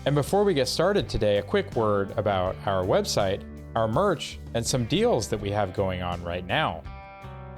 And before we get started today, a quick word about our website, our merch, and some deals that we have going on right now.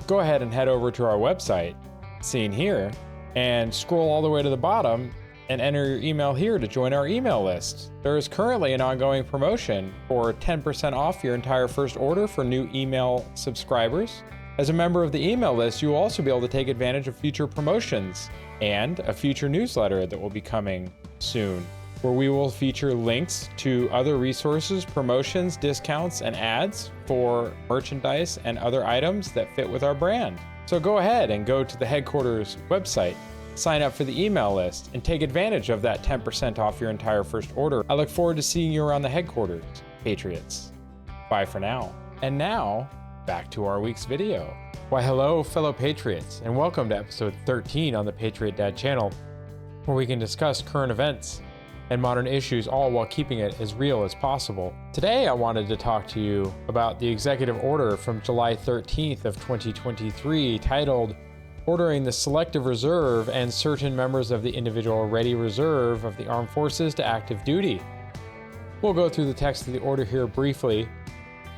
Go ahead and head over to our website, seen here, and scroll all the way to the bottom and enter your email here to join our email list. There is currently an ongoing promotion for 10% off your entire first order for new email subscribers. As a member of the email list, you will also be able to take advantage of future promotions and a future newsletter that will be coming soon, where we will feature links to other resources, promotions, discounts, and ads for merchandise and other items that fit with our brand. So go ahead and go to the headquarters website, sign up for the email list, and take advantage of that 10% off your entire first order. I look forward to seeing you around the headquarters, Patriots. Bye for now. And now, back to our week's video. Why hello, fellow Patriots, and welcome to episode 13 on the Patriot Dad channel, where we can discuss current events and modern issues, all while keeping it as real as possible. Today, I wanted to talk to you about the executive order from July 13th of 2023 titled Ordering the Selective Reserve and certain members of the Individual Ready Reserve of the Armed Forces to active duty. We'll go through the text of the order here briefly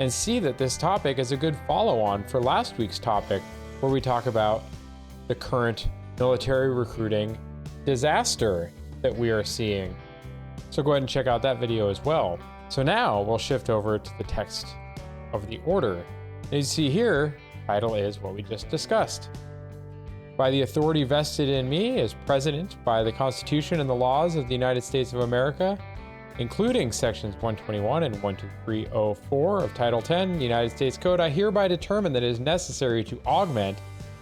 and see that this topic is a good follow-on for last week's topic, where we talk about the current military recruiting disaster that we are seeing. So go ahead and check out that video as well. So now we'll shift over to the text of the order. As you see here, the title is what we just discussed. By the authority vested in me as President by the Constitution and the laws of the United States of America, including sections 121 and 12304 of Title 10 United States Code, I hereby determine that it is necessary to augment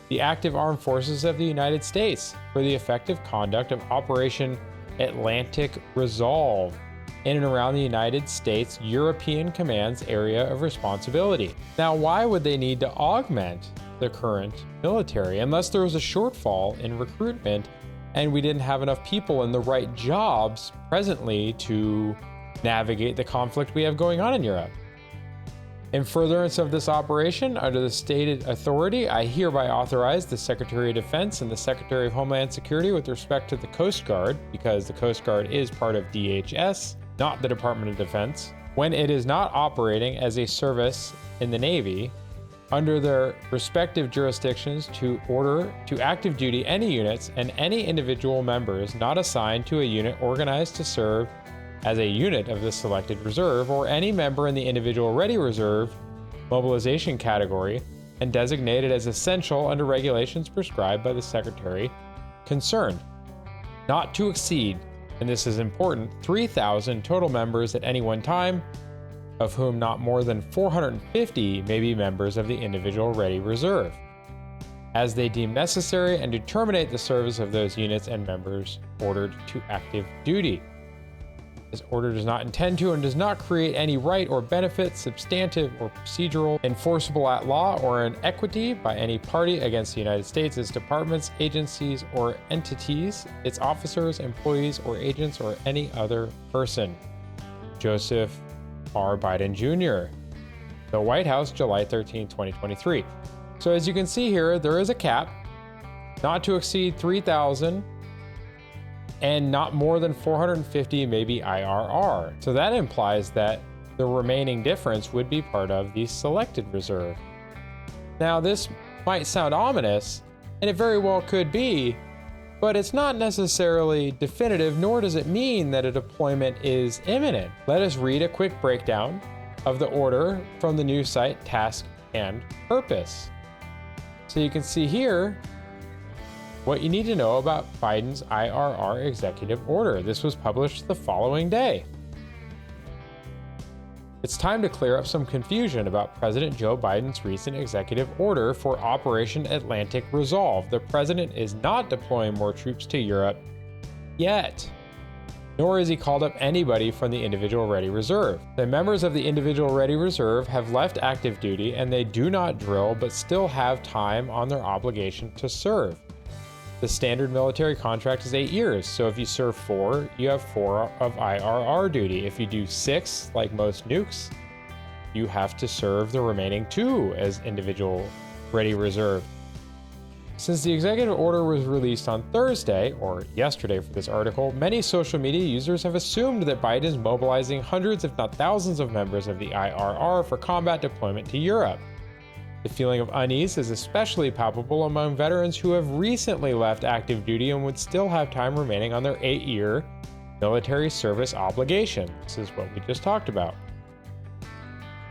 the active armed forces of the United States for the effective conduct of Operation Atlantic Resolve in and around the United States European Command's area of responsibility. Now, why would they need to augment the current military unless there was a shortfall in recruitment and we didn't have enough people in the right jobs presently to navigate the conflict we have going on in Europe? In furtherance of this operation, under the stated authority, I hereby authorize the Secretary of Defense and the Secretary of Homeland Security with respect to the Coast Guard, because the Coast Guard is part of DHS, not the Department of Defense, when it is not operating as a service in the Navy, under their respective jurisdictions to order to active duty any units and any individual members not assigned to a unit organized to serve as a unit of the selected reserve, or any member in the individual ready reserve mobilization category and designated as essential under regulations prescribed by the Secretary concerned, not to exceed, and this is important, 3,000 total members at any one time, of whom not more than 450 may be members of the individual ready reserve, as they deem necessary, and to terminate the service of those units and members ordered to active duty. This order does not intend to and does not create any right or benefit, substantive or procedural, enforceable at law or in equity by any party against the United States, its departments, agencies, or entities, its officers, employees, or agents, or any other person. Joseph R. Biden Jr., the White House, July 13, 2023. So as you can see here, there is a cap, not to exceed 3,000, and not more than 450 may be IRR. So that implies that the remaining difference would be part of the selected reserve. Now, this might sound ominous, and it very well could be, but it's not necessarily definitive, nor does it mean that a deployment is imminent. Let us read a quick breakdown of the order from the news site Task and Purpose. So you can see here what you need to know about Biden's IRR executive order. This was published the following day. It's time to clear up some confusion about President Joe Biden's recent executive order for Operation Atlantic Resolve. The president is not deploying more troops to Europe yet, nor has he called up anybody from the Individual Ready Reserve. The members of the Individual Ready Reserve have left active duty and they do not drill but still have time on their obligation to serve. The standard military contract is 8 years, so if you serve 4, you have 4 of IRR duty. If you do 6, like most nukes, you have to serve the remaining 2 as individual ready reserve. Since the executive order was released on Thursday, or yesterday for this article, many social media users have assumed that Biden is mobilizing hundreds if not thousands of members of the IRR for combat deployment to Europe. The feeling of unease is especially palpable among veterans who have recently left active duty and would still have time remaining on their 8-year military service obligation. This is what we just talked about.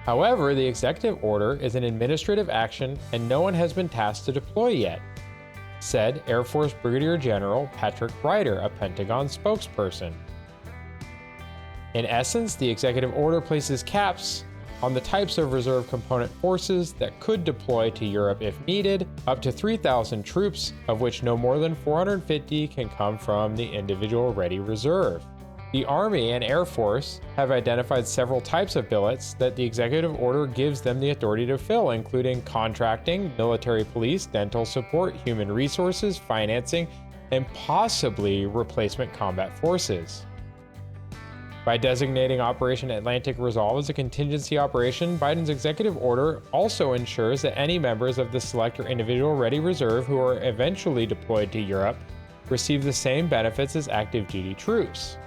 However, the executive order is an administrative action and no one has been tasked to deploy yet, said Air Force Brigadier General Patrick, a Pentagon spokesperson. In essence, the executive order places caps on the types of reserve component forces that could deploy to Europe if needed, up to 3,000 troops, of which no more than 450 can come from the individual ready reserve. The Army and Air Force have identified several types of billets that the executive order gives them the authority to fill, including contracting, military police, dental support, human resources, financing, and possibly replacement combat forces. By designating Operation Atlantic Resolve as a contingency operation, Biden's executive order also ensures that any members of the Select or Individual Ready Reserve who are eventually deployed to Europe receive the same benefits as active duty troops.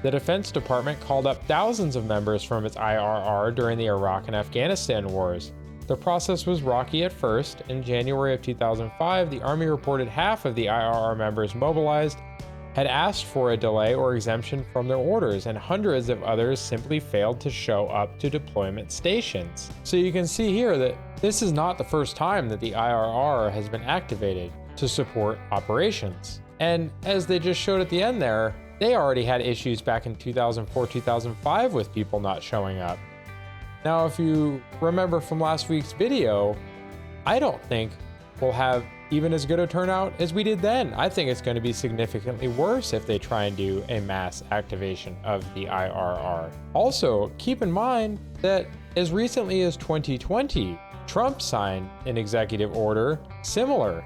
The Defense Department called up thousands of members from its IRR during the Iraq and Afghanistan wars. The process was rocky at first. In January of 2005, the Army reported half of the IRR members mobilized had asked for a delay or exemption from their orders, and hundreds of others simply failed to show up to deployment stations. So you can see here that this is not the first time that the IRR has been activated to support operations. And as they just showed at the end there, they already had issues back in 2004-2005 with people not showing up. Now, if you remember from last week's video, I don't think we'll have even as good a turnout as we did then. I think it's going to be significantly worse if they try and do a mass activation of the IRR. Also, keep in mind that as recently as 2020, Trump signed an executive order similar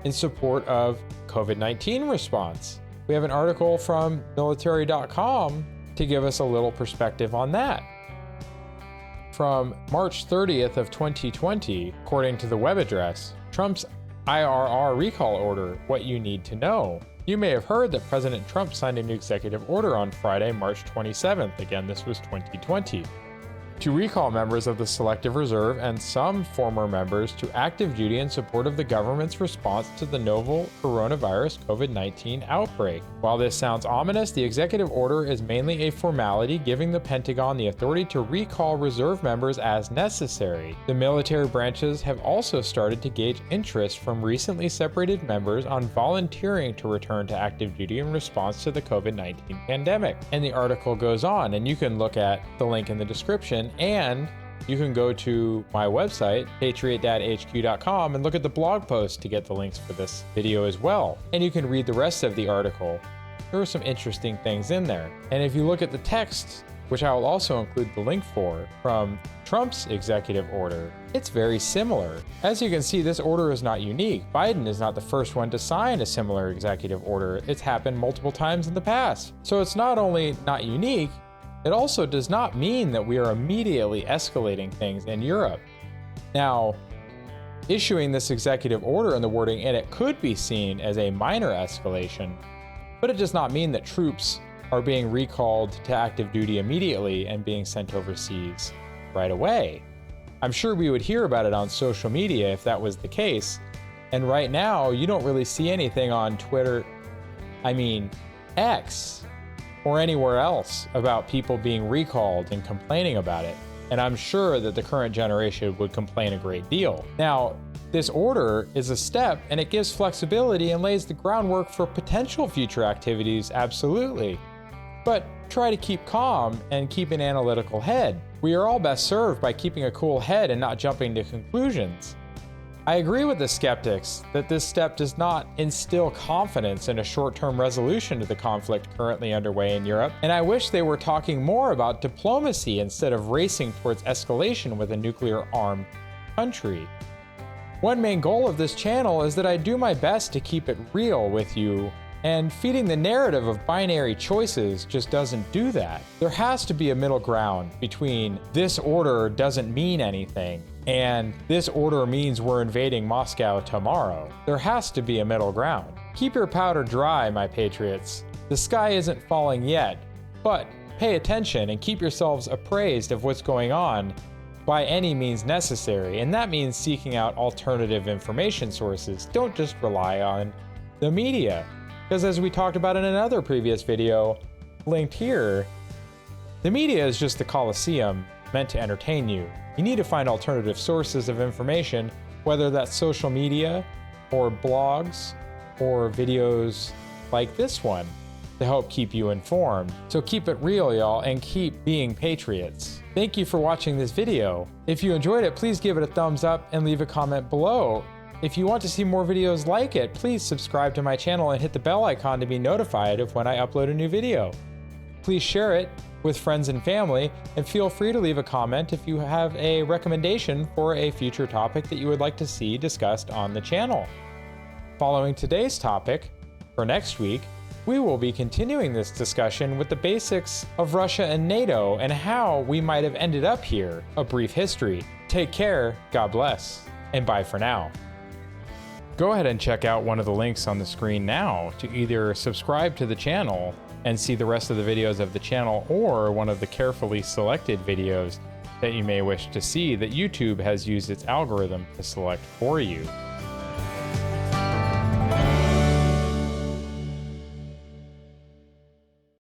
in support of COVID-19 response. We have an article from military.com to give us a little perspective on that. From March 30th of 2020, according to the web address, Trump's IRR recall order, what you need to know. You may have heard that President Trump signed a new executive order on Friday, March 27th. Again, this was 2020. To recall members of the Selective Reserve and some former members to active duty in support of the government's response to the novel coronavirus COVID-19 outbreak. While this sounds ominous, the executive order is mainly a formality giving the Pentagon the authority to recall reserve members as necessary. The military branches have also started to gauge interest from recently separated members on volunteering to return to active duty in response to the COVID-19 pandemic. And the article goes on, and you can look at the link in the description, and you can go to my website, patriot-hq.com, and look at the blog post to get the links for this video as well. And you can read the rest of the article. There are some interesting things in there. And if you look at the text, which I will also include the link for, from Trump's executive order, it's very similar. As you can see, this order is not unique. Biden is not the first one to sign a similar executive order. It's happened multiple times in the past. So it's not only not unique, it also does not mean that we are immediately escalating things in Europe. Now, issuing this executive order and the wording in it could be seen as a minor escalation, but it does not mean that troops are being recalled to active duty immediately and being sent overseas right away. I'm sure we would hear about it on social media if that was the case. And right now, you don't really see anything on Twitter, X, or anywhere else about people being recalled and complaining about it. And I'm sure that the current generation would complain a great deal. Now, this order is a step and it gives flexibility and lays the groundwork for potential future activities, absolutely. But try to keep calm and keep an analytical head. We are all best served by keeping a cool head and not jumping to conclusions. I agree with the skeptics that this step does not instill confidence in a short-term resolution to the conflict currently underway in Europe, and I wish they were talking more about diplomacy instead of racing towards escalation with a nuclear-armed country. One main goal of this channel is that I do my best to keep it real with you, and feeding the narrative of binary choices just doesn't do that. There has to be a middle ground between this order doesn't mean anything and this order means we're invading Moscow tomorrow. There has to be a middle ground. Keep your powder dry, my patriots. The sky isn't falling yet, but pay attention and keep yourselves appraised of what's going on by any means necessary, and that means seeking out alternative information sources. Don't just rely on the media, because as we talked about in another previous video linked here, the media is just the Colosseum meant to entertain you. You need to find alternative sources of information, whether that's social media or blogs or videos like this one, to help keep you informed. So keep it real, y'all, and keep being patriots. Thank you for watching this video. If you enjoyed it, please give it a thumbs up and leave a comment below. If you want to see more videos like it, please subscribe to my channel and hit the bell icon to be notified of when I upload a new video. Please share it with friends and family, and feel free to leave a comment if you have a recommendation for a future topic that you would like to see discussed on the channel. Following today's topic, for next week, we will be continuing this discussion with the basics of Russia and NATO and how we might have ended up here, a brief history. Take care, God bless, and bye for now. Go ahead and check out one of the links on the screen now to either subscribe to the channel and see the rest of the videos of the channel, or one of the carefully selected videos that you may wish to see that YouTube has used its algorithm to select for you.